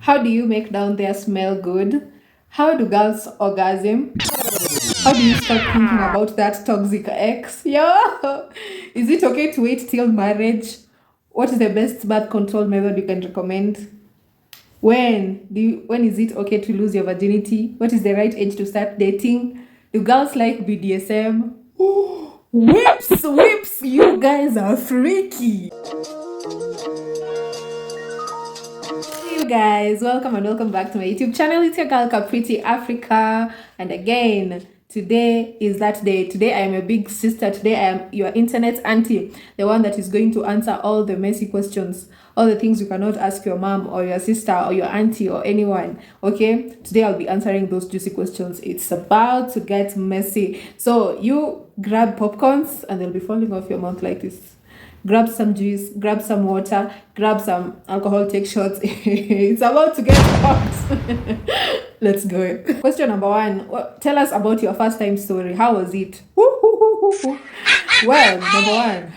How do you make down there smell good? How do girls orgasm? How do you stop thinking about that toxic ex? Yeah. Is it okay to wait till marriage? What is the best birth control method you can recommend? When is it okay to lose your virginity? What is the right age to start dating? Do girls like BDSM? Whips, you guys are freaky. Hey you guys, welcome and welcome back to my YouTube channel. It's your girl Pretty Africa, and again, today is that day. Today I am a big sister. Today I am your internet auntie, the one that is going to answer all the messy questions, all the things you cannot ask your mom or your sister or your auntie or anyone. Okay, today I'll be answering those juicy questions. It's about to get messy, so you grab popcorns and they'll be falling off your mouth like this. Grab some juice, grab some water, grab some alcohol, take shots. It's about to get hot. Let's go. Question number one. Tell us about your first time story. How was it? Well, number one.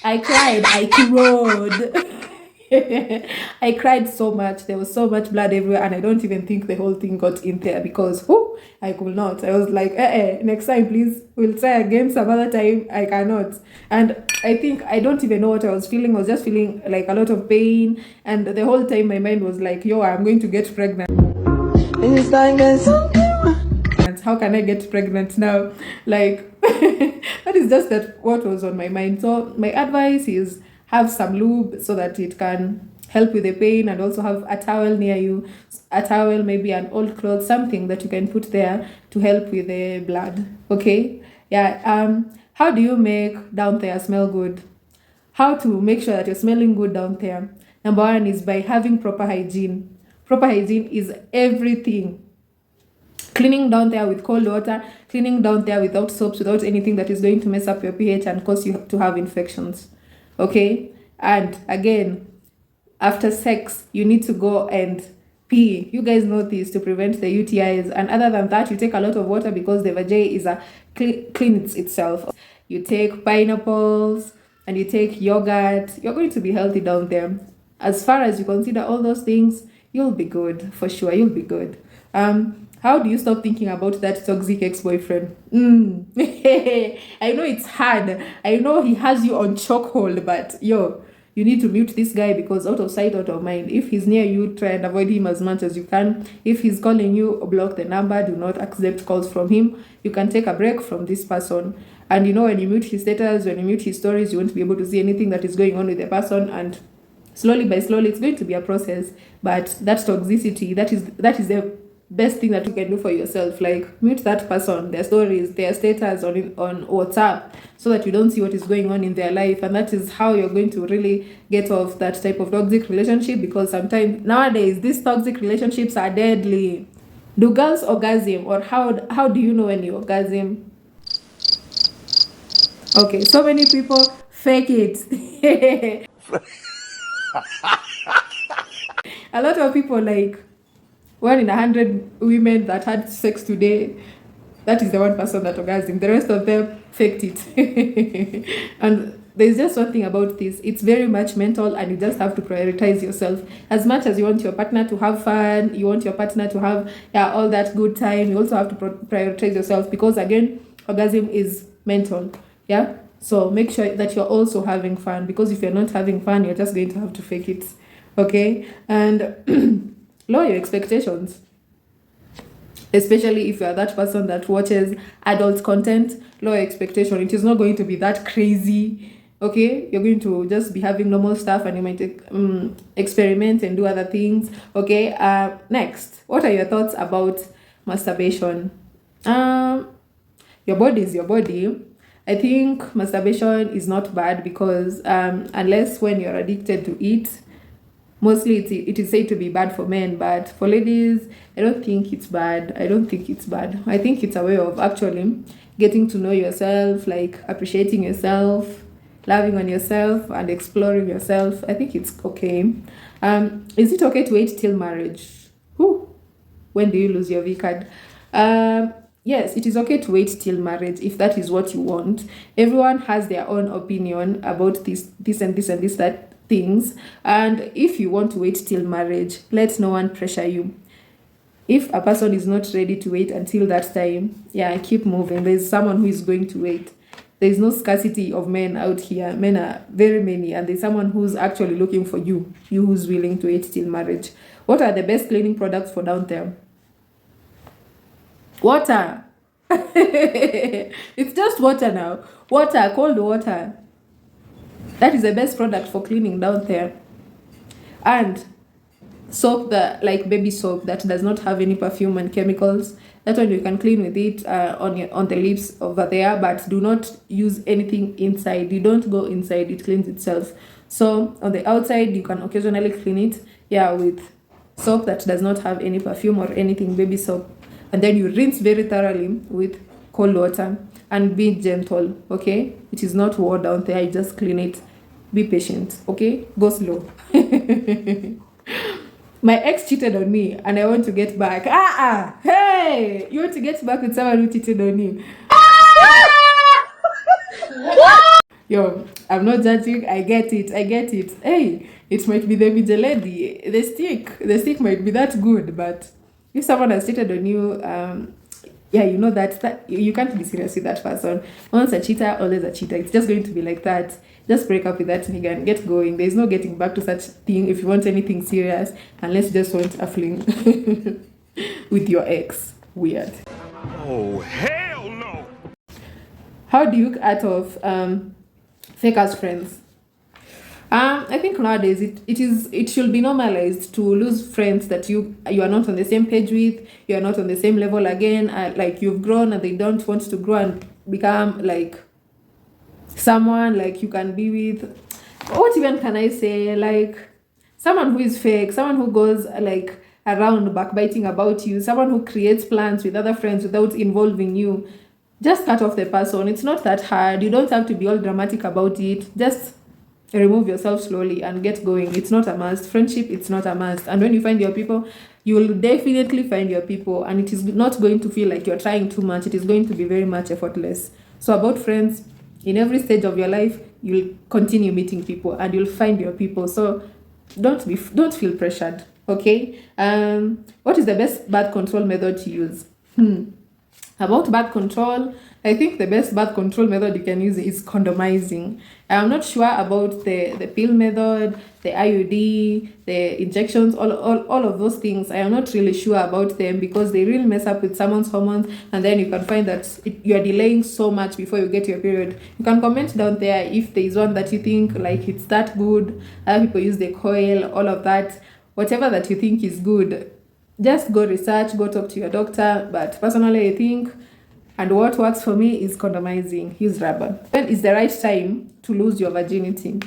I cried. I crowed. I cried so much. There was so much blood everywhere, and I don't even think the whole thing got in there because I could not. I was like, next time, please. We'll try again some other time. I cannot. And I think I don't even know what I was feeling. I was just feeling like a lot of pain, and the whole time my mind was like, yo, I'm going to get pregnant. It's like how can I get pregnant now? Like that is just what was on my mind. So my advice is have some lube so that it can help with the pain, and also have a towel near you, a towel, maybe an old cloth, something that you can put there to help with the blood. Okay, yeah. How do you make down there smell good? How to make sure that you're smelling good down there? Number one is by having proper hygiene. Proper hygiene is everything. Cleaning down there with cold water, cleaning down there without soaps, without anything that is going to mess up your pH and cause you to have infections. Okay, and again, after sex you need to go and pee. You guys know this, to prevent the UTIs. And other than that, you take a lot of water because the vagina is a cleans itself. You take pineapples and you take yogurt. You're going to be healthy down there. As far as you consider all those things, you'll be good for sure. You'll be good. How do you stop thinking about that toxic ex-boyfriend? I know it's hard. I know he has you on chokehold, but you need to mute this guy, because out of sight, out of mind. If he's near you, try and avoid him as much as you can. If he's calling you, block the number. Do not accept calls from him. You can take a break from this person. And when you mute his status, when you mute his stories, you won't be able to see anything that is going on with the person. And slowly by slowly, it's going to be a process. But that toxicity, that is the best thing that you can do for yourself. Like, mute that person, their stories, their status on WhatsApp, so that you don't see what is going on in their life. And that is how you're going to really get off that type of toxic relationship, because sometimes nowadays these toxic relationships are deadly. Do girls orgasm, or how do you know when you orgasm? Okay, so many people fake it. A lot of people, like 1 in 100 women that had sex today, that is the one person that orgasmed. The rest of them faked it. And there's just one thing about this. It's very much mental, and you just have to prioritize yourself. As much as you want your partner to have fun, you want your partner to have all that good time, you also have to prioritize yourself, because again, orgasm is mental. Yeah. So make sure that you're also having fun, because if you're not having fun, you're just going to have to fake it. Okay. And lower your expectations, especially if you are that person that watches adult content. Lower expectation. It is not going to be that crazy. Okay, you're going to just be having normal stuff, and you might experiment and do other things. Okay. Next, what are your thoughts about masturbation? Your body is your body. I think masturbation is not bad, because unless when you're addicted to it, mostly it is said to be bad for men. But for ladies, I don't think it's bad. I think it's a way of actually getting to know yourself, like appreciating yourself, loving on yourself, and exploring yourself. I think it's okay. Is it okay to wait till marriage? When do you lose your V card? Yes, it is okay to wait till marriage if that is what you want. Everyone has their own opinion about this and this and this, that things. And if you want to wait till marriage, let no one pressure you. If a person is not ready to wait until that time, yeah, keep moving. There's someone who is going to wait. There's no scarcity of men out here. Men are very many, and there's someone who's actually looking for you who's willing to wait till marriage. What are the best cleaning products for down there? Water. It's just water now. Water, cold water. That is the best product for cleaning down there. And soap, that like baby soap that does not have any perfume and chemicals. That one you can clean with it on the lips over there, but do not use anything inside. You don't go inside, it cleans itself. So on the outside you can occasionally clean it, yeah, with soap that does not have any perfume or anything, baby soap. And then you rinse very thoroughly with cold water, and be gentle, okay? It is not war down there, you just clean it. Be patient, okay? Go slow. My ex cheated on me and I want to get back. Hey, you want to get back with someone who cheated on you? Yo, I'm not judging. I get it. Hey, it might be the middle lady. The stick might be that good, but if someone has cheated on you, yeah, you know that you can't be serious with that person. Once a cheater, always a cheater. It's just going to be like that. Just break up with that nigga and get going. There's no getting back to such thing if you want anything serious, unless you just want a fling with your ex. Weird. Oh, hell no! How do you cut off fake as friends? I think nowadays it should be normalized to lose friends that you are not on the same page with, you are not on the same level again, like you've grown and they don't want to grow and become like someone like you can be with. What even can I say? Like someone who is fake, someone who goes like around backbiting about you, someone who creates plans with other friends without involving you. Just cut off the person. It's not that hard. You don't have to be all dramatic about it. Just remove yourself slowly and get going. It's not a must. Friendship, it's not a must. And when you find your people, you will definitely find your people, and it is not going to feel like you're trying too much. It is going to be very much effortless. So about friends, in every stage of your life, you'll continue meeting people and you'll find your people. So don't feel pressured, okay? What is the best birth control method to use? About birth control, I think the best birth control method you can use is condomizing. I'm not sure about the pill method, the IUD, the injections, all of those things. I am not really sure about them because they really mess up with someone's hormones, and then you can find that you are delaying so much before you get your period. You can comment down there if there is one that you think like it's that good. Other people use the coil, all of that. Whatever that you think is good, just go research, go talk to your doctor. But personally, I think, and what works for me is condomizing. Use rubber. When is the right time to lose your virginity?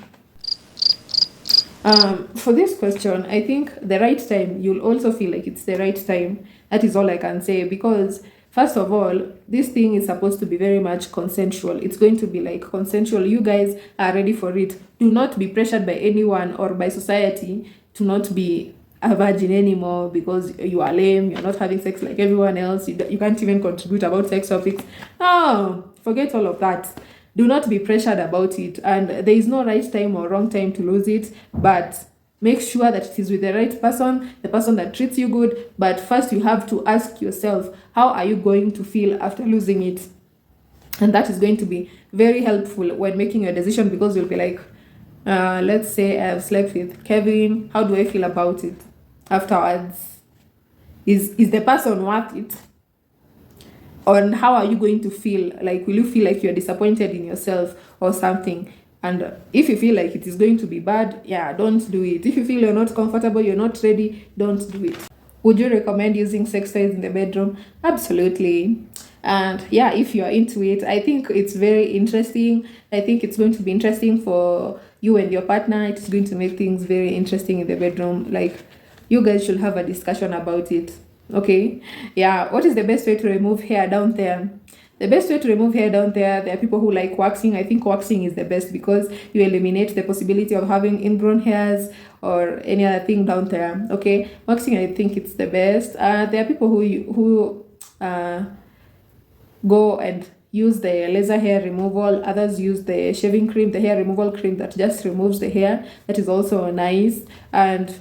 For this question, I think the right time, you'll also feel like it's the right time. That is all I can say, because first of all, this thing is supposed to be very much consensual. It's going to be like consensual. You guys are ready for it. Do not be pressured by anyone or by society to not be a virgin anymore because you are lame, you're not having sex like everyone else, you can't even contribute about sex topics. No, forget all of that. Do not be pressured about it, and there is no right time or wrong time to lose it, but make sure that it is with the right person, the person that treats you good. But first you have to ask yourself, how are you going to feel after losing it? And that is going to be very helpful when making your decision, because you'll be like, let's say I've slept with Kevin, how do I feel about it afterwards? Is the person worth it? And how are you going to feel? Like, will you feel like you're disappointed in yourself or something? And if you feel like it is going to be bad, yeah, don't do it. If you feel you're not comfortable, you're not ready, don't do it. Would you recommend using sex toys in the bedroom? Absolutely. And yeah, if you're into it, I think it's very interesting. I think it's going to be interesting for you and your partner. It's going to make things very interesting in the bedroom. Like, you guys should have a discussion about it. Okay? Yeah, what is the best way to remove hair down there? The best way to remove hair down there are people who like waxing. I think waxing is the best because you eliminate the possibility of having ingrown hairs or any other thing down there. Okay, waxing, I think it's the best. There are people who go and use the laser hair removal. Others use the shaving cream, the hair removal cream that just removes the hair. That is also nice. And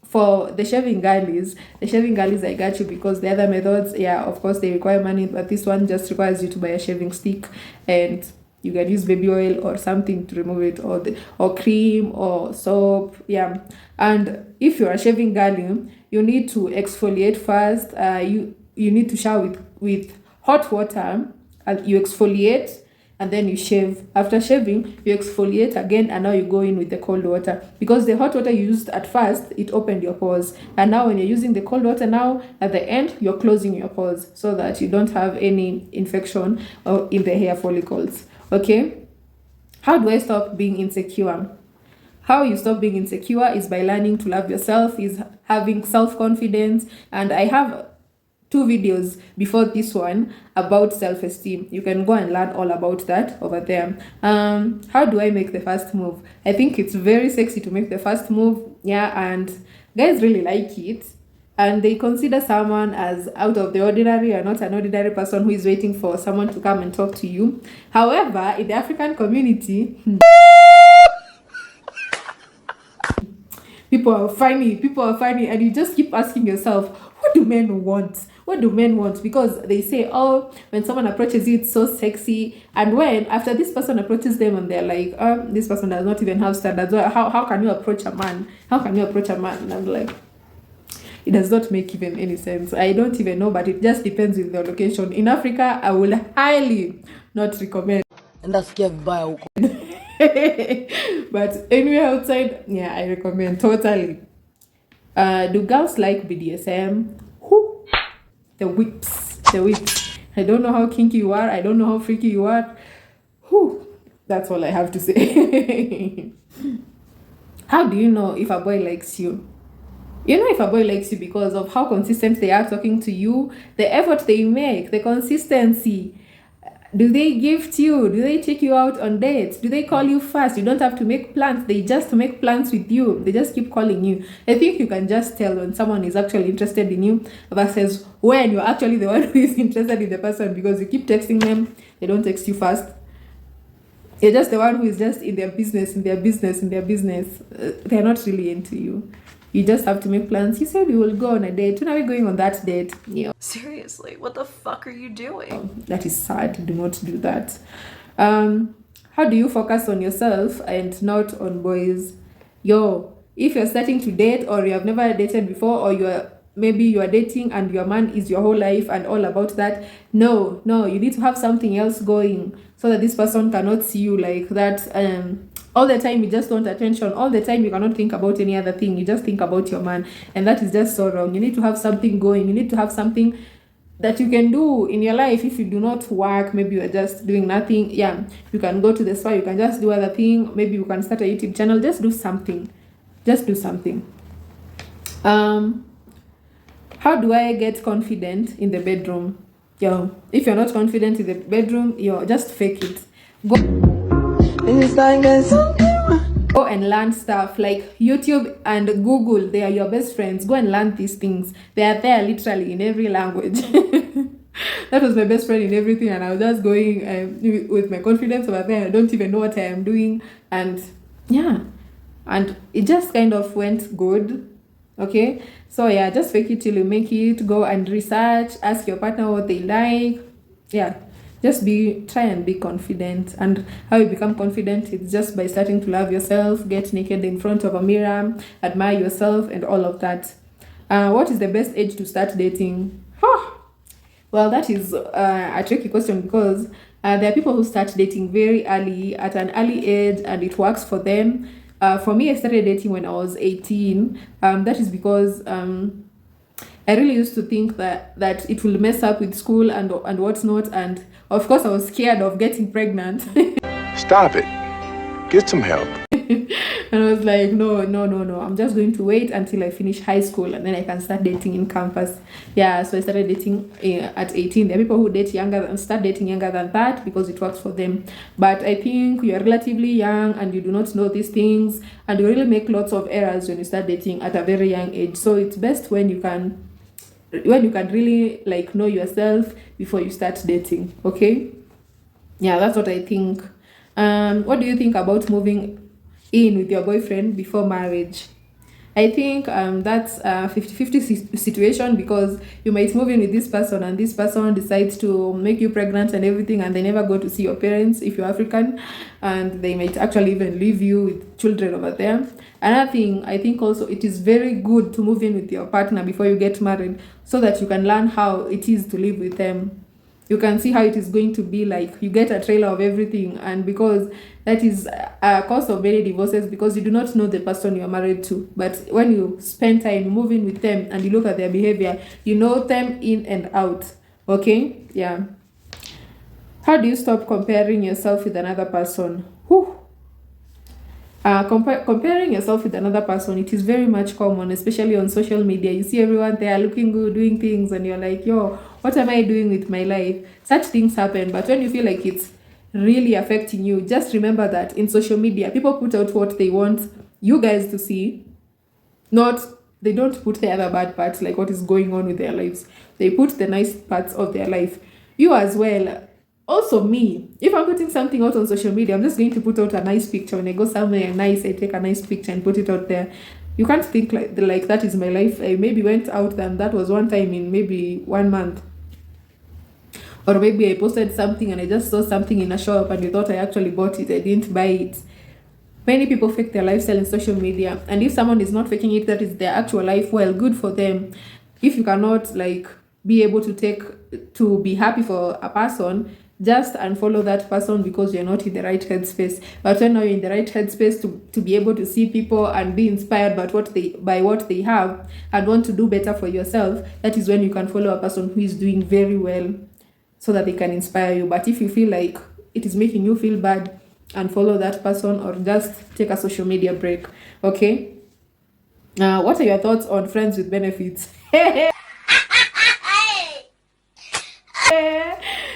for the shaving girlies, I got you, because the other methods, yeah, of course they require money, but this one just requires you to buy a shaving stick, and you can use baby oil or something to remove it, or cream or soap. Yeah. And if you're a shaving girl, you need to exfoliate first. You need to shower with hot water, and you exfoliate, and then you shave. After shaving, you exfoliate again, and now you go in with the cold water, because the hot water you used at first, it opened your pores, and now when you're using the cold water, now at the end you're closing your pores so that you don't have any infection in the hair follicles. Okay. How do I stop being insecure? How you stop being insecure is by learning to love yourself, is having self-confidence. And I have 2 videos before this one about self-esteem. You can go and learn all about that over there. How do I make the first move? I think it's very sexy to make the first move. Yeah, and guys really like it. And they consider someone as out of the ordinary, or not an ordinary person who is waiting for someone to come and talk to you. However, in the African community, people are funny, and you just keep asking yourself, what do men want? What do men want? Because they say, oh, when someone approaches you, it's so sexy. And when after this person approaches them and they're like, this person does not even have standards. How can you approach a man? How can you approach a man? And I'm like, it does not make even any sense. I don't even know, but it just depends with the location. In Africa, I will highly not recommend. And that's vibaya huko. But anywhere outside, yeah, I recommend totally. Do girls like BDSM? Whoo! The whips. I don't know how kinky you are. I don't know how freaky you are. Whew. That's all I have to say. How do you know if a boy likes you? You know if a boy likes you because of how consistent they are talking to you, the effort they make, the consistency. Do they gift you? Do they take you out on dates? Do they call you fast? You don't have to make plans. They just make plans with you. They just keep calling you. I think you can just tell when someone is actually interested in you versus when you're actually the one who is interested in the person, because you keep texting them. They don't text you fast. You're just the one who is just in their business. They're not really into you. You just have to make plans. You said we will go on a date. When are we going on that date? Yeah. Seriously, what the fuck are you doing? That is sad. Do not do that. How do you focus on yourself and not on boys? If you're starting to date, or you have never dated before, or maybe you are dating and your man is your whole life and all about that, no, you need to have something else going so that this person cannot see you like that. All the time you just want attention. All the time you cannot think about any other thing. You just think about your man, and that is just so wrong. You need to have something going. You need to have something that you can do in your life. If you do not work, maybe you're just doing nothing. Yeah, you can go to the spa. You can just do other thing. Maybe you can start a YouTube channel. Just do something. How do I get confident in the bedroom? If you're not confident in the bedroom, just fake it. Go and learn stuff like YouTube and Google. They are your best friends. Go and learn these things. They are there literally in every language. That was my best friend in everything, and I was just going with my confidence over there. I don't even know what I am doing, and yeah, and it just kind of went good. Okay, so yeah, just fake it till you make it. Go and research. Ask your partner what they like. Yeah. Just try and be confident. And how you become confident, it's just by starting to love yourself, get naked in front of a mirror, admire yourself, and all of that. What is the best age to start dating? Well, that is a tricky question, because there are people who start dating very early, at an early age, and it works for them. For me, I started dating when I was 18. That is because I really used to think that it will mess up with school and what's not, and of course I was scared of getting pregnant. Stop it. Get some help. And I was like, no, I'm just going to wait until I finish high school, and then I can start dating in campus. Yeah, so I started dating at 18. There are people who start dating younger than that because it works for them. But I think you're relatively young and you do not know these things, and you really make lots of errors when you start dating at a very young age. So it's best when you can really know yourself before you start dating. Okay. Yeah, that's what I think. What do you think about moving in with your boyfriend before marriage? I think that's a 50-50 situation, because you might move in with this person and this person decides to make you pregnant and everything, and they never go to see your parents if you're African, and they might actually even leave you with children over there. Another thing, I think also it is very good to move in with your partner before you get married, so that you can learn how it is to live with them. You can see how it is going to be like. You get a trailer of everything, and because that is a cause of many divorces, because you do not know the person you are married to. But when you spend time moving with them and you look at their behavior, you know them in and out. Okay, yeah. How do you stop comparing yourself with another person? Whew. Comparing yourself with another person, it is very much common, especially on social media. You see everyone there looking good, doing things, and you're like, yo, what am I doing with my life? Such things happen. But when you feel like it's really affecting you, just remember that in social media, people put out what they want you guys to see. Not, they don't put the other bad parts, like what is going on with their lives. They put the nice parts of their life. You as well. Also, me, if I'm putting something out on social media, I'm just going to put out a nice picture. When I go somewhere nice, I take a nice picture and put it out there. You can't think like that is my life. I maybe went out and that was one time in maybe 1 month. Or maybe I posted something and I just saw something in a shop and you thought I actually bought it. I didn't buy it. Many people fake their lifestyle in social media, and if someone is not faking it, that is their actual life, well, good for them. If you cannot like be able to be happy for a person, just unfollow that person because you're not in the right headspace. But when you're in the right headspace to be able to see people and be inspired by what they have and want to do better for yourself, that is when you can follow a person who is doing very well, so that they can inspire you. But if you feel like it is making you feel bad, and follow that person, or just take a social media break. Okay, what are your thoughts on friends with benefits?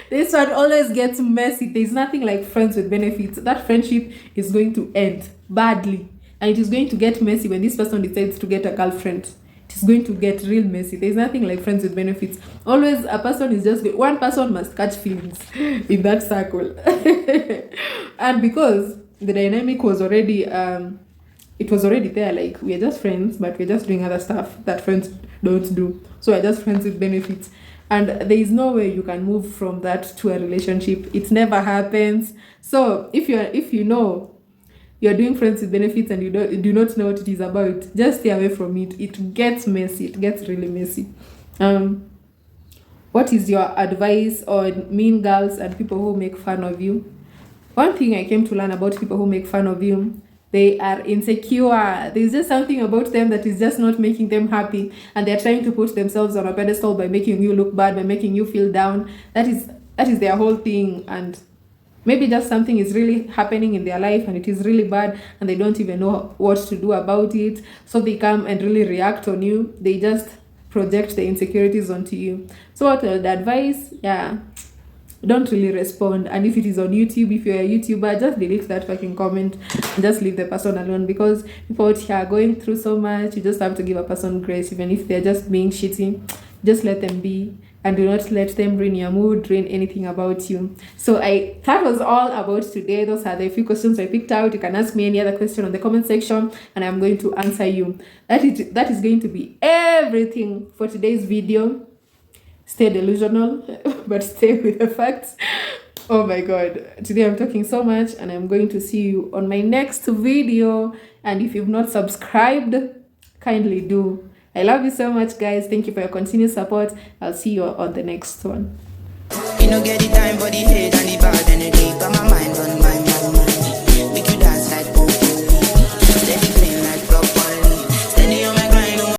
This one always gets messy. There's nothing like friends with benefits. That friendship is going to end badly, and it is going to get messy when this person decides to get a girlfriend. It's going to get real messy. There's nothing like friends with benefits. Always a person is just one person must catch feelings in that circle. And because the dynamic was already it was already there, like we're just friends, but we're just doing other stuff that friends don't do. So we're just friends with benefits. And there is no way you can move from that to a relationship. It never happens. So if you know you're doing friends with benefits and you do not know what it is about, just stay away from it. It gets messy. It gets really messy. What is your advice on mean girls and people who make fun of you? One thing I came to learn about people who make fun of you, they are insecure. There's just something about them that is just not making them happy, and they're trying to put themselves on a pedestal by making you look bad, by making you feel down. That is their whole thing. And maybe just something is really happening in their life and it is really bad, and they don't even know what to do about it. So they come and really react on you. They just project the insecurities onto you. So what the advice? Yeah, don't really respond. And if it is on YouTube, if you're a YouTuber, just delete that fucking comment and just leave the person alone, because people out here are going through so much. You just have to give a person grace. Even if they're just being shitty, just let them be, and do not let them ruin your mood, ruin anything about you. So that was all about today. Those are the few questions I picked out. You can ask me any other question on the comment section and I'm going to answer you. That is going to be everything for today's video. Stay delusional, but stay with the facts. Oh my god, today I'm talking so much, and I'm going to see you on my next video. And if you've not subscribed, kindly do. I love you so much, guys. Thank you for your continued support. I'll see you on the next one. You know, get the time for the hate and the bad energy.